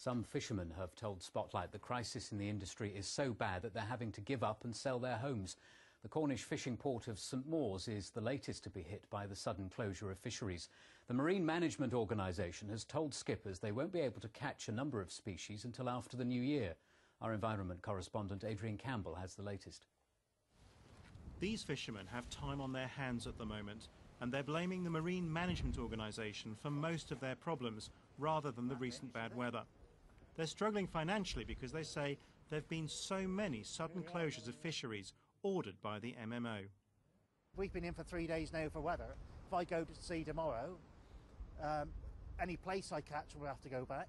Some fishermen have told Spotlight the crisis in the industry is so bad that they're having to give up and sell their homes. The Cornish fishing port of St Mawes is the latest to be hit by the sudden closure of fisheries. The Marine Management Organisation has told skippers they won't be able to catch a number of species until after the new year. Our environment correspondent Adrian Campbell has the latest. These fishermen have time on their hands at the moment, and they're blaming the Marine Management Organisation for most of their problems rather than the recent bad weather. They're struggling financially because they say there have been so many sudden closures of fisheries ordered by the MMO. We've been in for 3 days now for weather. If I go to sea tomorrow, any place I catch will have to go back.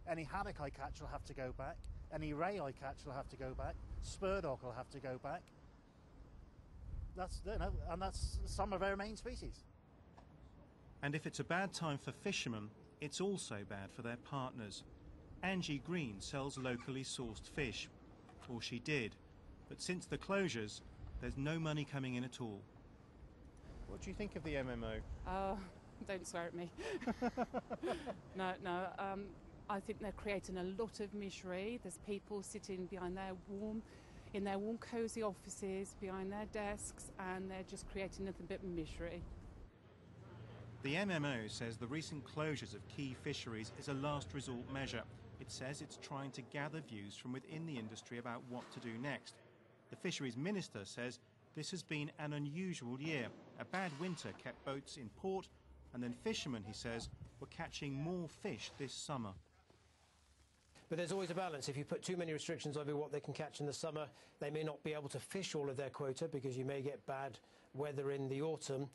Any haddock I catch will have to go back. Any ray I catch will have to go back. Spurdock will have to go back. That's, you know, and that's some of our main species. And if it's a bad time for fishermen, it's also bad for their partners. Angie Green sells locally sourced fish, or she did, but since the closures, there's no money coming in at all. What do you think of the MMO? Don't swear at me. No. I think they're creating a lot of misery. There's people sitting behind in their warm, cosy offices, behind their desks, and they're just creating nothing but misery. The MMO says the recent closures of key fisheries is a last resort measure. It says it's trying to gather views from within the industry about what to do next. The Fisheries Minister says this has been an unusual year. A bad winter kept boats in port, and then fishermen, he says, were catching more fish this summer. But there's always a balance. If you put too many restrictions over what they can catch in the summer, they may not be able to fish all of their quota because you may get bad weather in the autumn.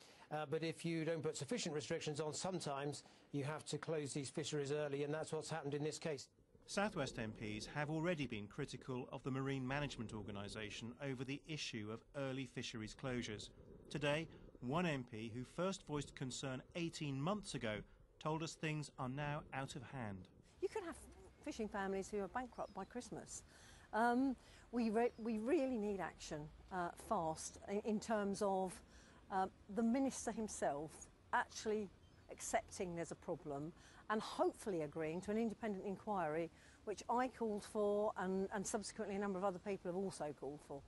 But if you don't put sufficient restrictions on, sometimes you have to close these fisheries early, and that's what's happened in this case. South West MPs have already been critical of the Marine Management Organisation over the issue of early fisheries closures. Today, one MP who first voiced concern 18 months ago told us things are now out of hand. You could have fishing families who are bankrupt by Christmas. We really need action fast in terms of the Minister himself actually accepting there's a problem and hopefully agreeing to an independent inquiry, which I called for and subsequently a number of other people have also called for.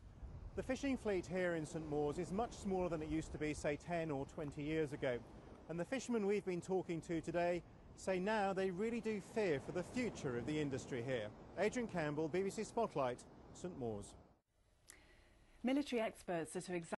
The fishing fleet here in St Mawes is much smaller than it used to be, say, 10 or 20 years ago. And the fishermen we've been talking to today say now they really do fear for the future of the industry here. Adrian Campbell, BBC Spotlight, St Mawes. Military experts are to examine